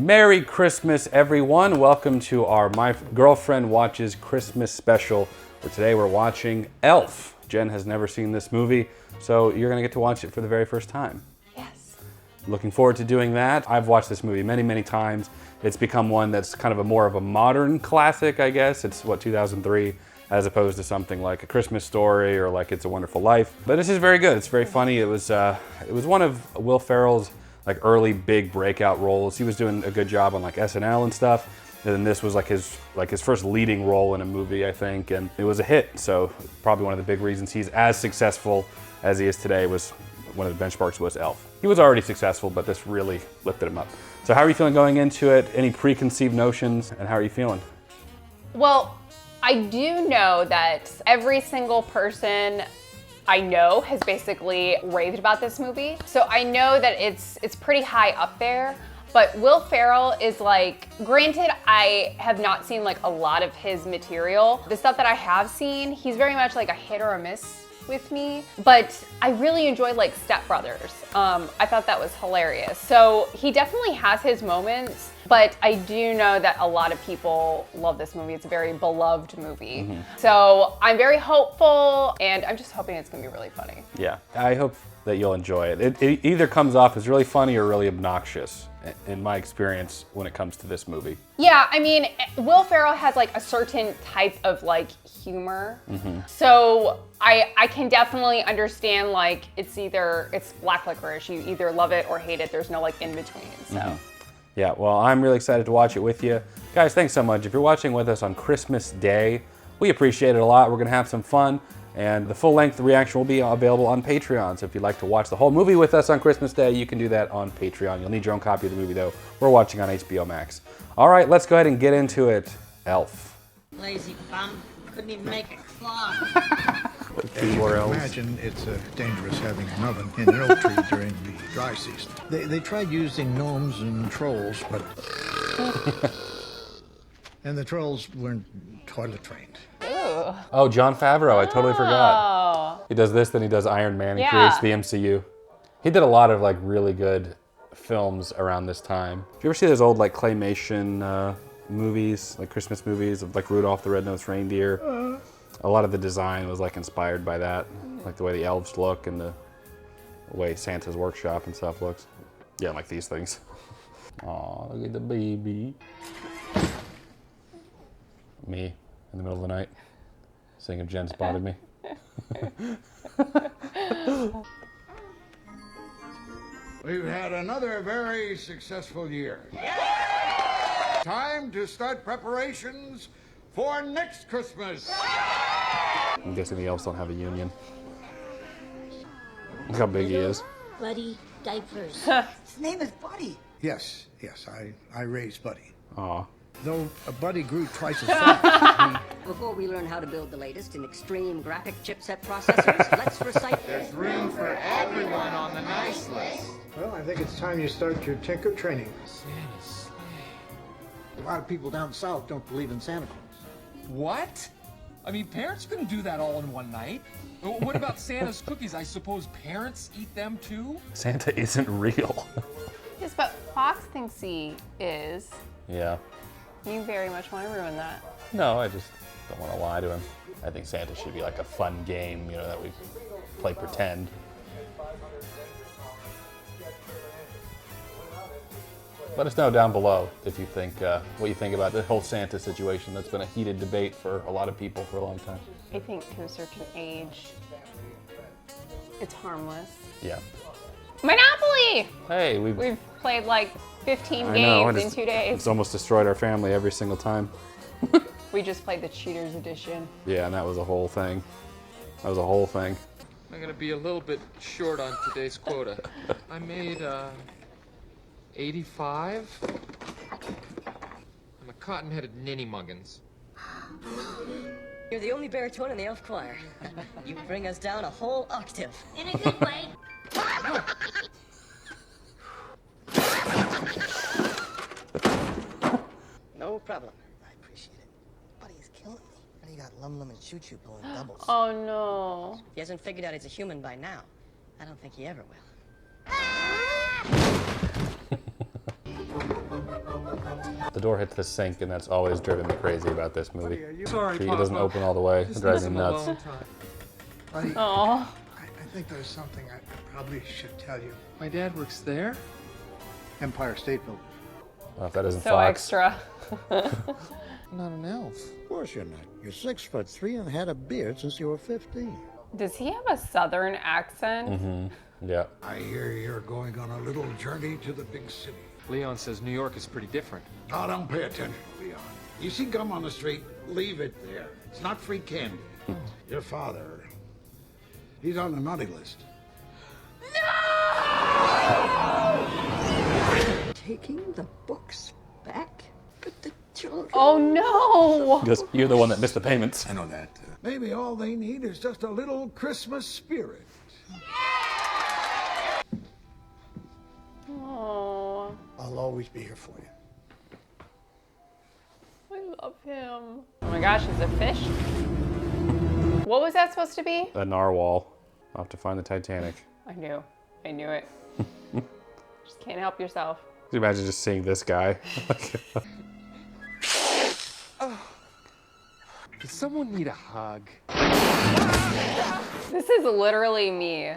Merry Christmas, everyone. Welcome to our My Girlfriend Watches Christmas special, where today we're watching Elf. Jen has never seen this movie, so you're gonna get to watch it for the very first time. Yes. Looking forward to doing that. I've watched this movie many, many times. It's become one that's kind of more of a modern classic, I guess. It's, 2003, as opposed to something like A Christmas Story or like It's a Wonderful Life. But this is very good. It's very funny. It was one of Will Ferrell's early big breakout roles. He was doing a good job on SNL and stuff. And then this was his first leading role in a movie, I think, and it was a hit. So probably one of the big reasons he's as successful as he is today was one of the benchmarks was Elf. He was already successful, but this really lifted him up. So how are you feeling going into it? Any preconceived notions, and how are you feeling? Well, I do know that every single person I know has basically raved about this movie. So I know that it's pretty high up there, but Will Ferrell is granted, I have not seen a lot of his material. The stuff that I have seen, he's very much a hit or a miss with me, but I really enjoyed Step Brothers. I thought that was hilarious. So he definitely has his moments, but I do know that a lot of people love this movie. It's a very beloved movie. Mm-hmm. So I'm very hopeful, and I'm just hoping it's gonna be really funny. Yeah, I hope that you'll enjoy it. It either comes off as really funny or really obnoxious, in my experience, when it comes to this movie. Yeah, I mean, Will Ferrell has a certain type of humor. Mm-hmm. So I can definitely understand it's black licorice. You either love it or hate it. There's no in between. So. Mm-hmm. Yeah, well, I'm really excited to watch it with you. Guys, thanks so much. If you're watching with us on Christmas Day, we appreciate it a lot. We're gonna have some fun, and the full-length reaction will be available on Patreon. So if you'd like to watch the whole movie with us on Christmas Day, you can do that on Patreon. You'll need your own copy of the movie, though. We're watching on HBO Max. All right, let's go ahead and get into it. Elf. Lazy bum. Couldn't even make a clock. As you can imagine, it's dangerous having an oven in an oak tree during the dry season. They tried using gnomes and trolls, but... and the trolls weren't toilet trained. Ooh. Oh, Jon Favreau, I totally forgot. He does this, then he does Iron Man, he creates the MCU. He did a lot of really good films around this time. Do you ever see those old claymation movies, Christmas movies of Rudolph the Red-Nosed Reindeer? A lot of the design was inspired by that, the way the elves look and the way Santa's workshop and stuff looks. Yeah, these things. Aw, look at the baby. Me in the middle of the night, seeing if Jen spotted me. We've had another very successful year. Time to start preparations for next Christmas. I'm guessing the elves don't have a union. Look how big he is. Buddy diapers. His name is Buddy. Yes, I raised Buddy. Aw. Though Buddy grew twice as fast. Before we learn how to build the latest in extreme graphic chipset processors, let's recite. There's room for everyone on the nice list. Well, I think it's time you start your tinker training. Santa's sleigh. A lot of people down south don't believe in Santa Claus. What? I mean, parents couldn't do that all in one night. What about Santa's cookies? I suppose parents eat them too? Santa isn't real. Yes, but Fox thinks he is. Yeah. You very much want to ruin that. No, I just don't want to lie to him. I think Santa should be a fun game, that we play pretend. Let us know down below if you think what you think about the whole Santa situation. That's been a heated debate for a lot of people for a long time. I think to a certain age, it's harmless. Yeah. Monopoly! Hey, We've played 15 games in 2 days. It's almost destroyed our family every single time. We just played the Cheaters Edition. Yeah, and that was a whole thing. That was a whole thing. I'm gonna be a little bit short on today's quota. I made 85. I'm a cotton-headed ninny muggins. You're the only baritone in the elf choir. You bring us down a whole octave. In a good way. No problem. I appreciate it. Buddy is killing me. And he got Lum Lum and Choo Choo pulling doubles. Oh no. If he hasn't figured out he's a human by now, I don't think he ever will. The door hits the sink, and that's always driven me crazy about this movie. Sorry, It Papa. doesn't open all the way. It Just drives miss me him nuts. alone time. Buddy, Aw. I think there's something I probably should tell you. My dad works there? Empire State Building. Well, if that isn't So Fox. extra. I'm not an elf. Of course you're not. You're 6'3" and had a beard since you were 15. Does he have a southern accent? Yeah. I hear you're going on a little journey to the big city. Leon says New York is pretty different. Oh, don't pay attention, Leon. You see gum on the street, leave it there. It's not free candy. Your father, he's on the naughty list. Taking the books back? But the children... Oh no! Because you're the one that missed the payments. I know that. Maybe all they need is just a little Christmas spirit. Oh, I'll always be here for you. I love him. Oh my gosh, is it fish? What was that supposed to be? A narwhal. I'll have to find the Titanic. I knew it. Just can't help yourself. Can you imagine just seeing this guy? Does someone need a hug? This is literally me.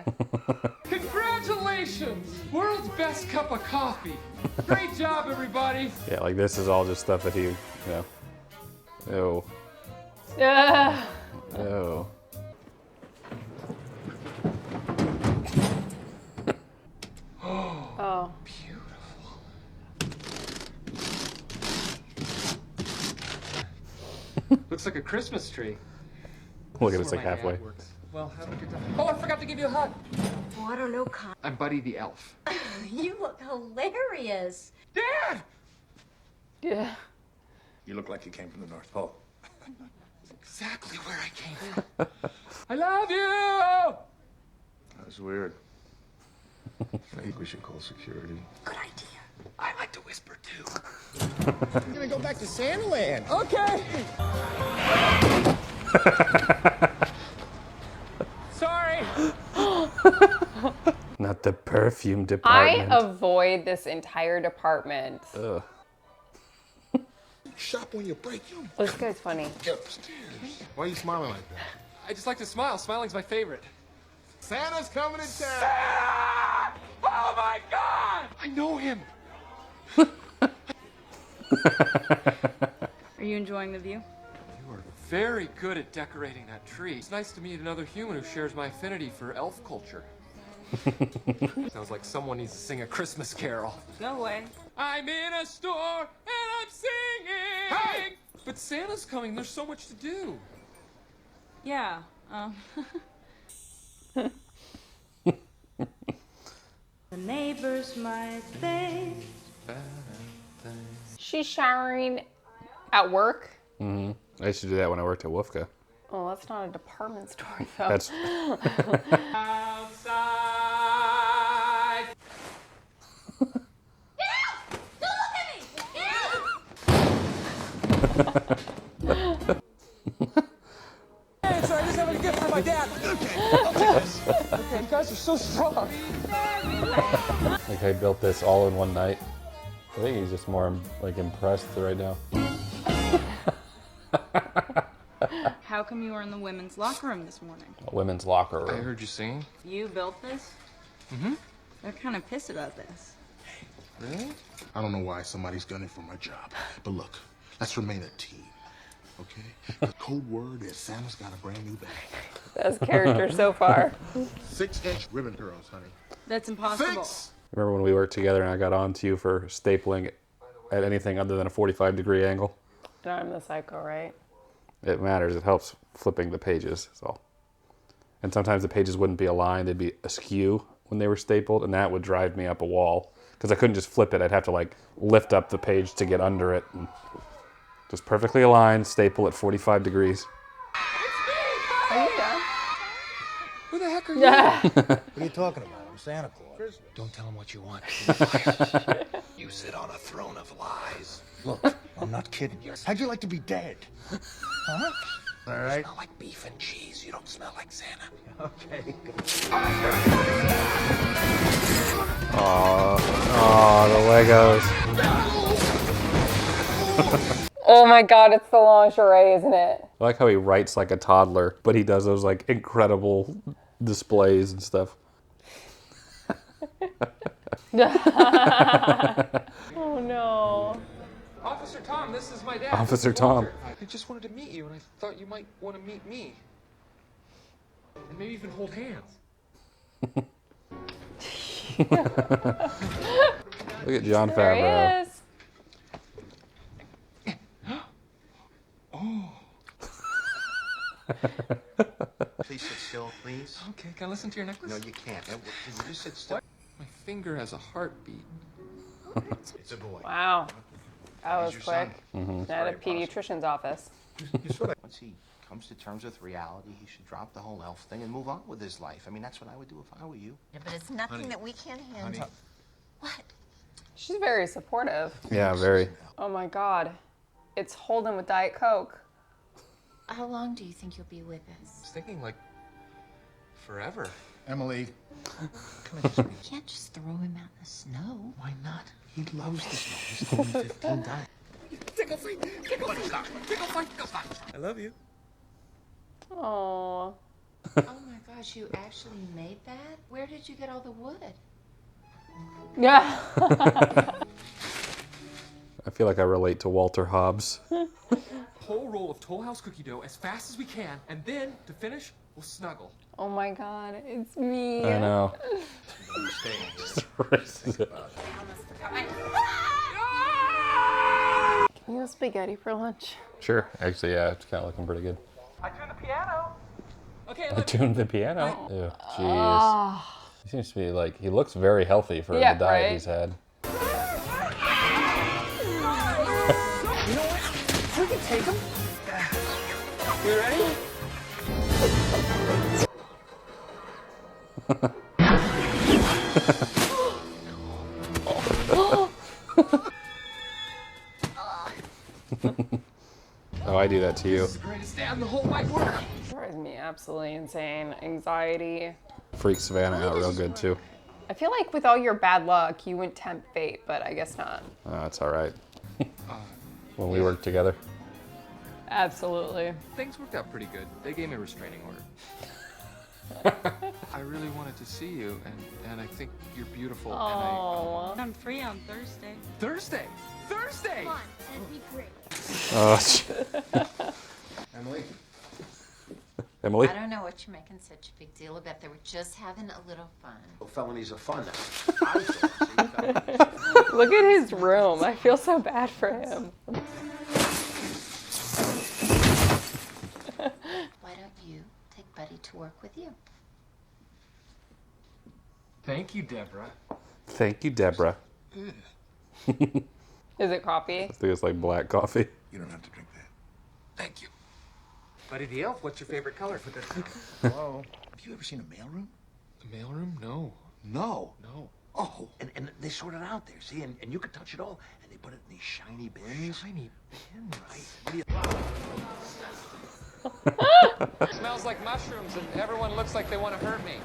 Congratulations! World's best cup of coffee. Great job, everybody. Yeah, like this is all just stuff that he, Ew. Ugh. Ew. Oh. Looks like a Christmas tree. Look at This us is like where my halfway. dad works. Well, have a good time. Oh, I forgot to give you a hug. Oh, I don't know, Con. I'm Buddy the elf. You look hilarious. Dad! Yeah. You look like you came from the North Pole. Exactly where I came from. I love you! That's weird. I think we should call security. Good idea. I like to whisper too. I'm gonna go back to Santa Land. Okay. Sorry. Not the perfume I department. avoid this entire department. Ugh. Shop when you break them. This guy's funny. Get upstairs. Why are you smiling like that? I just like to smile. Smiling's my favorite. Santa's coming to town. Santa! Oh my God! I know him. Are you enjoying the view? You are very good at decorating that tree. It's nice to meet another human who shares my affinity for elf culture. Sounds like someone needs to sing a Christmas carol. No way. I'm in a store and I'm singing. Hey! But Santa's coming. There's so much to do. Yeah. The neighbors might think. She's showering at work. I used to do that when I worked at Wolfka. Oh, that's not a department store though. That's Outside. Hey, sorry, I just have a gift for my dad. Okay, you guys are so strong. like I built this all in one night. I think he's just more like impressed right now. How come you were in the women's locker room this morning? A women's locker room. I heard you sing. You built this? Mm-hmm. They're kind of pissed about this. Really? I don't know why somebody's gunning for my job, but look, let's remain a team, okay? The code word is Santa's got a brand new bag. Best character so far. 6-inch ribbon girls, honey. That's impossible. 6! Remember when we worked together and I got on to you for stapling at anything other than a 45-degree angle? Now I'm the psycho, right? It matters. It helps flipping the pages. That's all. And sometimes the pages wouldn't be aligned; they'd be askew when they were stapled, and that would drive me up a wall because I couldn't just flip it. I'd have to like lift up the page to get under it. And just perfectly aligned, staple at 45 degrees. Are you done? Who the heck are you? What are you talking about? I'm Santa Claus. Don't tell him what you want. You sit on a throne of lies. Look, I'm not kidding you. How'd you like to be dead? Huh? All right. Smell like beef and cheese. You don't smell like Santa. Okay. Aw, the Legos. Oh my god, it's the lingerie, isn't it? I like how he writes like a toddler, but he does those like incredible displays and stuff. Oh no. Officer Tom, this is my dad. Officer This is Tom. Walter. I just wanted to meet you, and I thought you might want to meet me. And maybe even hold hands. Look at John There he Favreau. is. Please sit still, please. Okay, can I listen to your necklace? No, you can't. Can you just sit still? My finger has a heartbeat. It's a boy. Wow. That was He's your son. quick. At a pediatrician's office. Once he comes to terms with reality, he should drop the whole elf thing and move on with his life. I mean, that's what I would do if I were you. Yeah, but it's nothing that we can't handle. What? She's very supportive. Yeah, very. Oh my god. It's Holden with Diet Coke. How long do you think you'll be with I was us? thinking, like, forever. Emily, You can't just throw him out in the snow. Why not? He loves the snow. He's told me 15 times. I love you. Oh. Oh my gosh, you actually made that? Where did you get all the wood? Yeah. I feel like I relate to Walter Hobbs. Whole roll of Toll House cookie dough as fast as we can, and then, to finish, we'll snuggle. Oh my god, it's me. I know. Can we have spaghetti for lunch? Sure. Actually, yeah, it's kind of looking pretty good. I tuned the piano. Okay, I tuned the piano. Ew, jeez. He seems to be like, he looks very healthy for the diet right? he's had. You know what? We can take him. You ready? Oh, I do that to you. This is the greatest day in the whole wide world. Drives me absolutely insane. Anxiety. Freaks Savannah out real good too. I feel like with all your bad luck, you wouldn't tempt fate, but I guess not. Oh, it's all right. When we worked together. Absolutely. Things worked out pretty good. They gave me a restraining order. I really wanted to see you, and I think you're beautiful. Oh. I'm free on Thursday. Thursday! Thursday! Come on, that'd be great. Oh, Emily? Emily? I don't know what you're making such a big deal about. They were just having a little fun. Well, felonies are fun. Look at his room. I feel so bad for him. Why don't you take Buddy to work with you? Thank you, Deborah. Thank you, Deborah. Is it coffee? I think it's like black coffee. You don't have to drink that. Thank you. Buddy the Elf, what's your favorite color for this? Hello? Have you ever seen a mailroom? The mailroom? No. No. No. Oh, and they sort it out there, see? And you can touch it all. And they put it in these shiny bins. Shiny bin, Right. What do you... Smells like mushrooms, and everyone looks like they want to hurt me.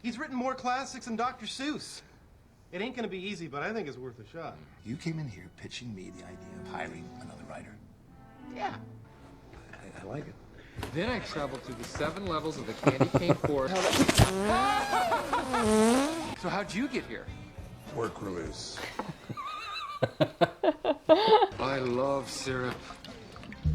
He's written more classics than Dr. Seuss. It ain't gonna be easy, but I think it's worth a shot. You came in here pitching me the idea of hiring another writer. Yeah. I like it. Then I traveled through the 7 levels of the candy cane forest. So how'd you get here? Work release. I love syrup.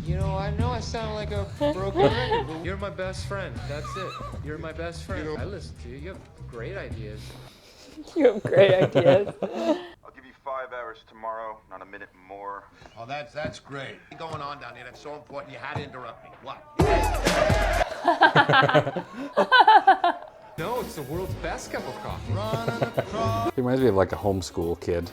You know I sound like a broken record, but you're my best friend. That's it. You're my best friend. I listen to you. You have great ideas. You have great ideas. I'll give you 5 hours tomorrow, not a minute more. Oh, that's great. What's going on down here? That's so important. You had to interrupt me. What? No, it's the world's best cup of coffee. He reminds me of like a homeschool kid.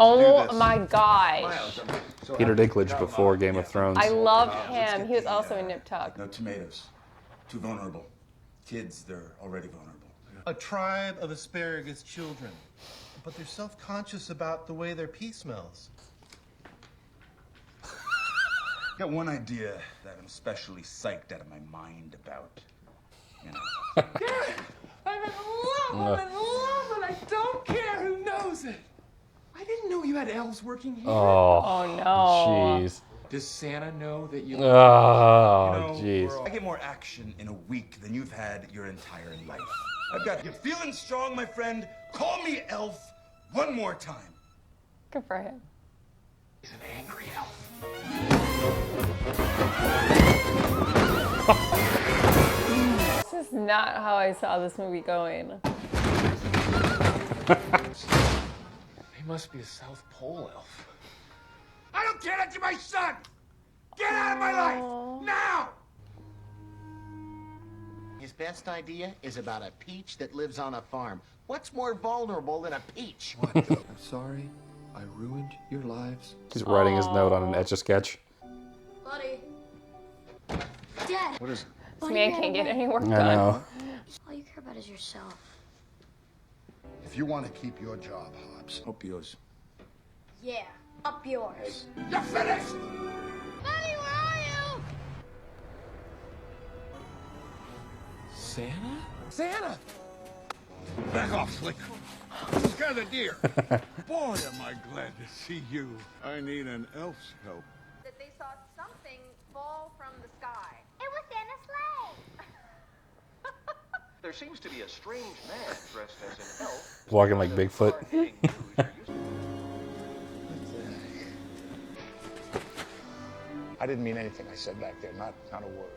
Oh my gosh. Peter Dinklage before Game of Thrones. I love him. He was also in Nip Tuck. No tomatoes. Too vulnerable. Kids, they're already vulnerable. A tribe of asparagus children. But they're self-conscious about the way their pee smells. Got one idea that I'm especially psyched out of my mind about. You know. I'm in love! I'm in love! I don't care who knows it. I didn't know you had elves working here. Oh no. Jeez. Does Santa know that you... Oh, jeez. I get more action in a week than you've had your entire life. I've got you feeling strong, my friend. Call me Elf one more time. Good for him. He's an angry elf. This is not how I saw this movie going. He must be a South Pole elf. I don't care that you're my son! Get out of my life! Now! His best idea is about a peach that lives on a farm. What's more vulnerable than a peach? I'm sorry. I ruined your lives. He's writing his note on an Etch-a-Sketch. Buddy. Dad. What is it? This man can't get any work I done. know. All you care about is yourself. If you want to keep your job, Hobbs, Up yours. Yeah, up yours. you're finished! Buddy, where are you? Santa? Santa! Back off, Slick. Scare the deer. Boy, am I glad to see you. I need an elf's help. That they saw something fall from the sky. It was Santa's sleigh. There seems to be a strange man dressed as an elf. Walking like Bigfoot. I didn't mean anything I said back there, not a word.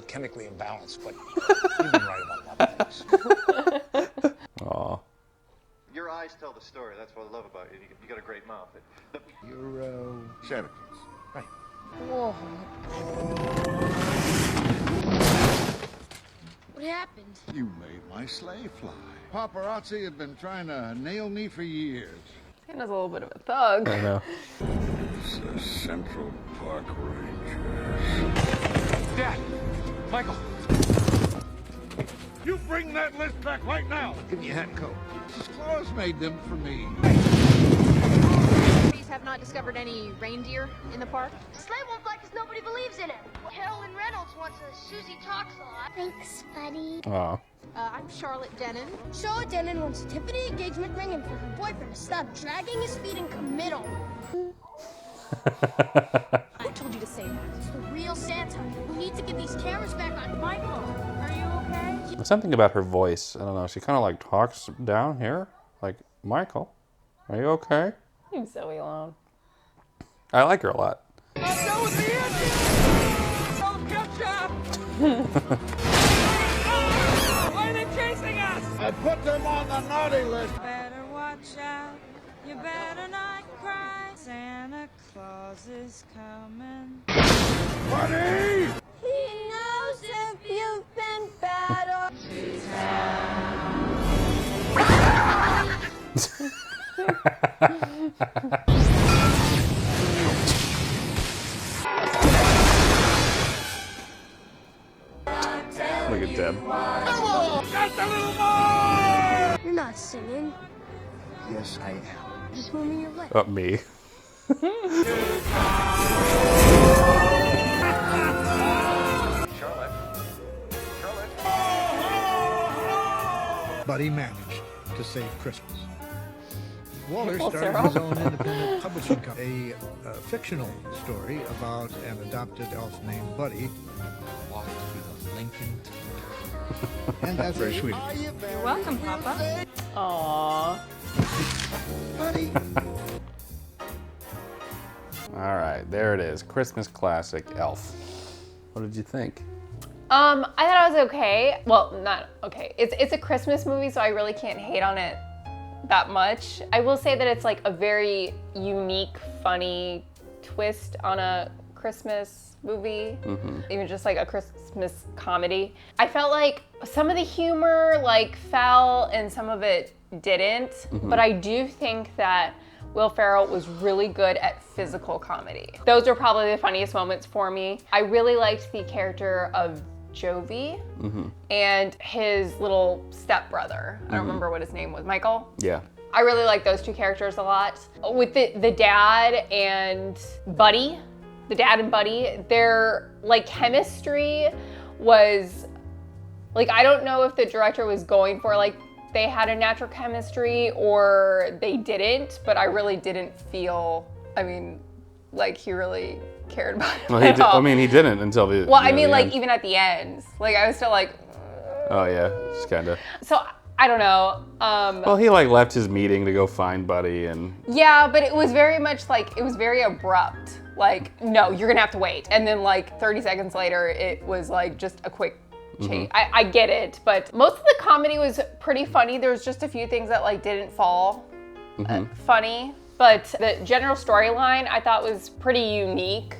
Chemically imbalanced, but you've been right about a lot of things. Aw. Your eyes tell the story. That's what I love about you. You got a great mouth. You're, Santa Claus. Right. Whoa. What happened? You made my sleigh fly. Paparazzi have been trying to nail me for years. Santa's a little bit of a thug. I know. It's the Central Park Rangers. Dad! Michael! You bring that list back right now. Give me a hat and coat. Mrs. Claus made them for me. Police have not discovered any reindeer in the park. The sleigh won't fly because nobody believes in him. Carolyn Reynolds wants a Susie talks a lot. Thanks, buddy. Aw. I'm Charlotte Denon. Charlotte Denon wants a Tiffany engagement ring and for her boyfriend to stop dragging his feet and committal. Who told you to say that? It's the real Santa. We need to get these cameras back on Michael. Are you okay? There's something about her voice. I don't know. She kind of like talks down here. Like, Michael, are you okay? Leave Zoe alone. I like her a lot. Let's go with the engine! Don't catch up! Why are they chasing us? I put them on the naughty list. Better watch out. You better not cry. Santa Claus is coming. Buddy! He knows if you've been bad or Look at Deb. Just a little more! You're not singing. Yes, I am. Just moving your legs. Oh, me. Buddy managed to save Christmas. Waller Full started circle. his own independent publishing company, a fictional story about an adopted elf named Buddy. Walked through the Lincoln. And that's very sweet. You're welcome, Papa. Aww. Buddy. All right, there it is. Christmas classic, Elf. What did you think? I thought it was okay. Well, not okay. It's a Christmas movie, so I really can't hate on it that much. I will say that it's like a very unique, funny twist on a Christmas movie, even just like a Christmas comedy. I felt like some of the humor like fell and some of it didn't, but I do think that Will Ferrell was really good at physical comedy. Those are probably the funniest moments for me. I really liked the character of Jovi and his little stepbrother. I don't remember what his name was. Michael? Yeah. I really like those two characters a lot. With the dad and Buddy, their like chemistry was like, I don't know if the director was going for like they had a natural chemistry or they didn't, but I really didn't feel, I mean, like he really cared about him Well, at all. I mean, he didn't until the. Well, I mean, the like end. even at the end, like I was still like. Oh yeah, just kind of. So I don't know. Well, he like left his meeting to go find Buddy, and. Yeah, but it was very much like, it was very abrupt. Like, no, you're gonna have to wait. And then like 30 seconds later, it was like just a quick change. I get it, but most of the comedy was pretty funny. There was just a few things that like didn't fall funny. But the general storyline I thought was pretty unique.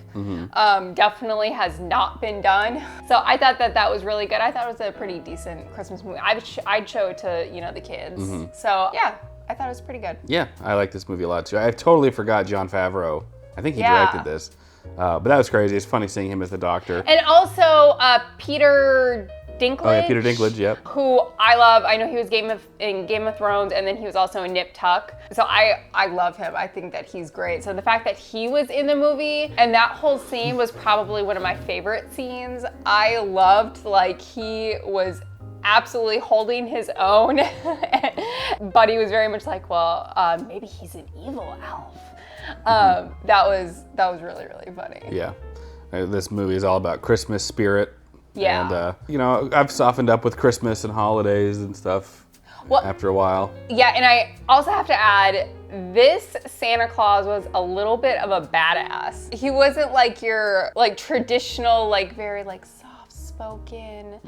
Definitely has not been done. So I thought that that was really good. I thought it was a pretty decent Christmas movie. I'd show it to, you know, the kids. So yeah, I thought it was pretty good. Yeah, I like this movie a lot too. I totally forgot Jon Favreau. I think he Yeah. directed this. But that was crazy. It's funny seeing him as the Doctor. And also Peter Dinklage. Oh yeah, Peter Dinklage, yep. Who I love. I know he was in Game of Thrones, and then he was also in Nip Tuck. So I love him. I think that he's great. So the fact that he was in the movie and that whole scene was probably one of my favorite scenes. I loved, like, he was absolutely holding his own, but he was very much like, well, maybe he's an evil elf. That was really, really funny. Yeah, this movie is all about Christmas spirit. Yeah. And, you know, I've softened up with Christmas and holidays and stuff after a while. Yeah, and I also have to add, this Santa Claus was a little bit of a badass. He wasn't like your, like, traditional, like, very, like, soft-spoken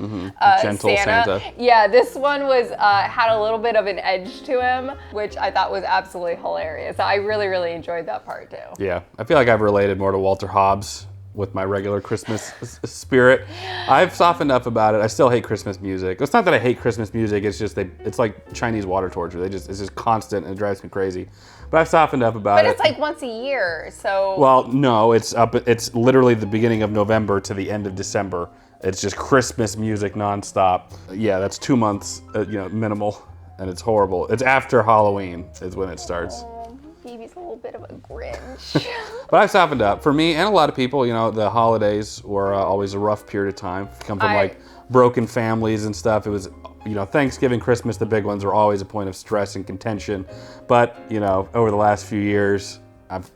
Gentle Santa. Yeah, this one was had a little bit of an edge to him, which I thought was absolutely hilarious. I really, really enjoyed that part, too. Yeah, I feel like I've related more to Walter Hobbs with my regular Christmas spirit. I've softened up about it. I still hate Christmas music. It's not that I hate Christmas music, it's just it's like Chinese water torture. It's just constant and it drives me crazy. But I've softened up about it. But it's like once a year, so. Well, no, it's literally the beginning of November to the end of December. It's just Christmas music nonstop. Yeah, that's 2 months, minimal, and it's horrible. It's after Halloween is when it starts. Phoebe's a little bit of a Grinch. But I've softened up. For me and a lot of people, the holidays were always a rough period of time. Come from like broken families and stuff. It was, Thanksgiving, Christmas, the big ones are always a point of stress and contention. But, over the last few years, I've,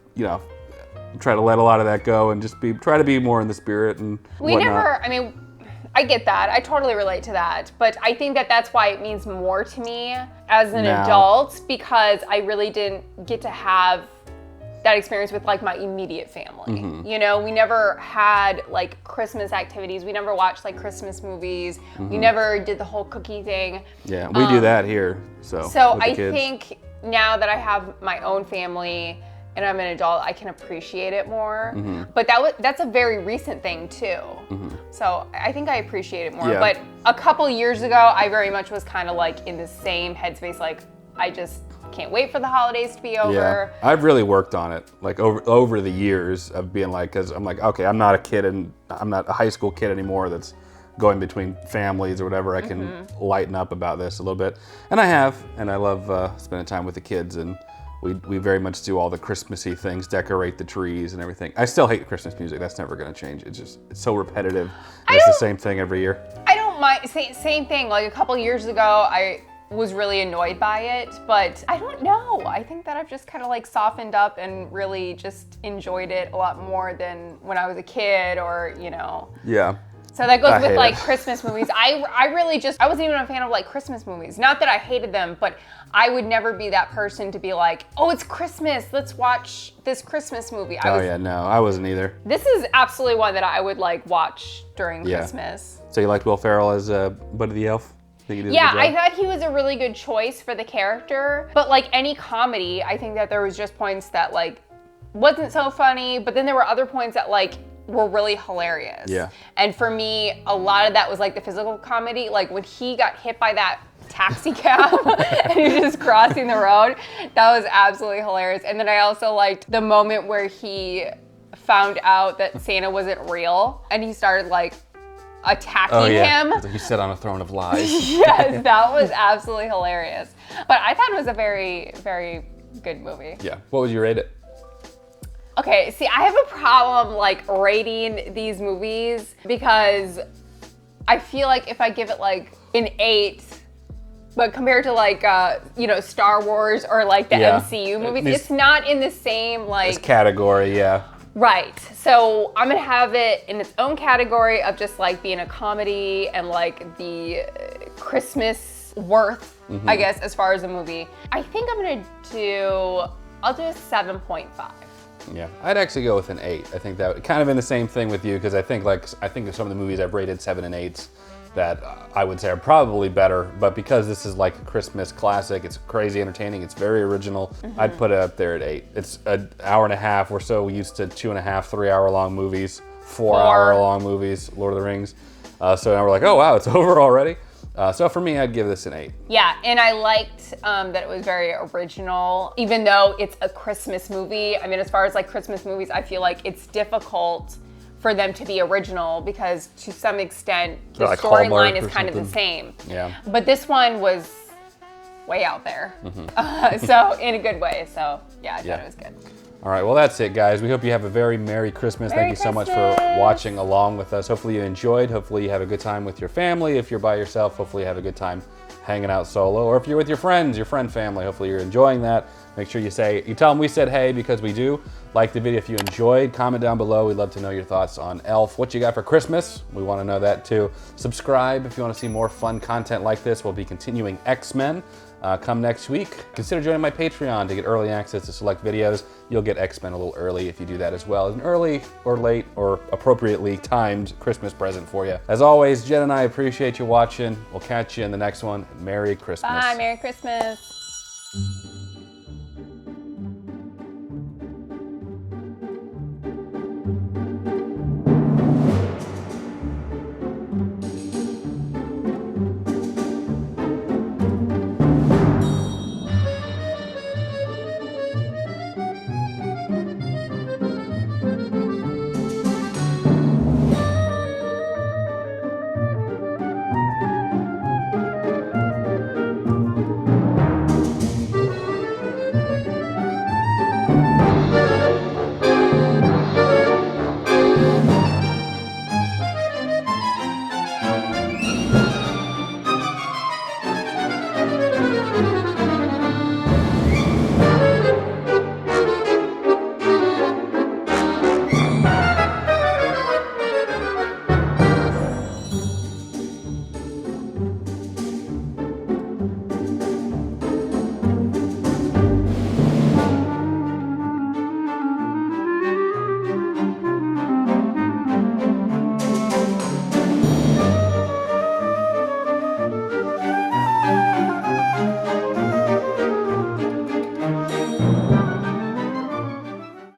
tried to let a lot of that go and just try to be more in the spirit and whatnot. I get that. I totally relate to that. But I think that that's why it means more to me as an adult, because I really didn't get to have that experience with like my immediate family. We never had like Christmas activities. We never watched like Christmas movies. We never did the whole cookie thing. Yeah, we do that here. So I think now that I have my own family and I'm an adult, I can appreciate it more. But that's a very recent thing too. So I think I appreciate it more. Yeah. But a couple years ago, I very much was kind of like in the same headspace, like I just can't wait for the holidays to be over. Yeah, I've really worked on it, like over the years of being like, because I'm like, okay, I'm not a kid and I'm not a high school kid anymore that's going between families or whatever. I can lighten up about this a little bit. And I have, and I love spending time with the kids, and we very much do all the Christmassy things, decorate the trees and everything. I still hate Christmas music. That's never going to change. It's so repetitive. It's the same thing every year. I don't mind. Same thing. Like a couple years ago, I was really annoyed by it, but I don't know. I think that I've just kind of like softened up and really just enjoyed it a lot more than when I was a kid or, Yeah. So that goes with hate like it. Christmas movies. I wasn't even a fan of like Christmas movies. Not that I hated them, but I would never be that person to be like, oh, it's Christmas, let's watch this Christmas movie. No, I wasn't either. This is absolutely one that I would like watch during Christmas. So you liked Will Ferrell as Buddy the Elf? Think he did a Yeah, good I job? thought he was a really good choice for the character. But like any comedy, I think that there was just points that like wasn't so funny, but then there were other points that like were really hilarious. Yeah. And for me, a lot of that was like the physical comedy. Like when he got hit by that taxi cab and he was just crossing the road, that was absolutely hilarious. And then I also liked the moment where he found out that Santa wasn't real and he started like attacking him. He sat on a throne of lies. Yes, that was absolutely hilarious. But I thought it was a very, very good movie. Yeah. What would you rate it? Okay, see, I have a problem like rating these movies because I feel like if I give it like an 8, But compared to like, you know, Star Wars or like the MCU movies, it's not in the same like category, yeah. Right. So I'm gonna have it in its own category of just like being a comedy and like the Christmas worth, I guess, as far as a movie. I think I'll do a 7.5. Yeah, I'd actually go with an 8. I think that kind of in the same thing with you, because I think of some of the movies I've rated 7 and 8s that I would say are probably better, but because this is like a Christmas classic, it's crazy entertaining, it's very original, I'd put it up there at 8. It's an hour and a half. We're so used to 2.5, 3 hour long movies, 4 hour long movies, Lord of the Rings. So now we're like, oh wow, it's over already. So for me, I'd give this an 8. Yeah, and I liked that it was very original, even though it's a Christmas movie. I mean, as far as like Christmas movies, I feel like it's difficult for them to be original because to some extent, the like storyline is kind of the same. Yeah. But this one was way out there. So in a good way. So yeah, I thought it was good. All right, well, that's it, guys. We hope you have a very Merry Christmas. Thank you so much for watching along with us. Hopefully you enjoyed. Hopefully you have a good time with your family. If you're by yourself, hopefully you have a good time hanging out solo. Or if you're with your friends, your friend family, hopefully you're enjoying that. Make sure you tell them we said hey, because we do. Like the video if you enjoyed. Comment down below. We'd love to know your thoughts on Elf. What you got for Christmas? We want to know that too. Subscribe if you want to see more fun content like this. We'll be continuing X-Men. Come next week. Consider joining my Patreon to get early access to select videos. You'll get X-Men a little early if you do that as well. An early or late or appropriately timed Christmas present for you. As always, Jen and I appreciate you watching. We'll catch you in the next one. Merry Christmas. Bye, Merry Christmas.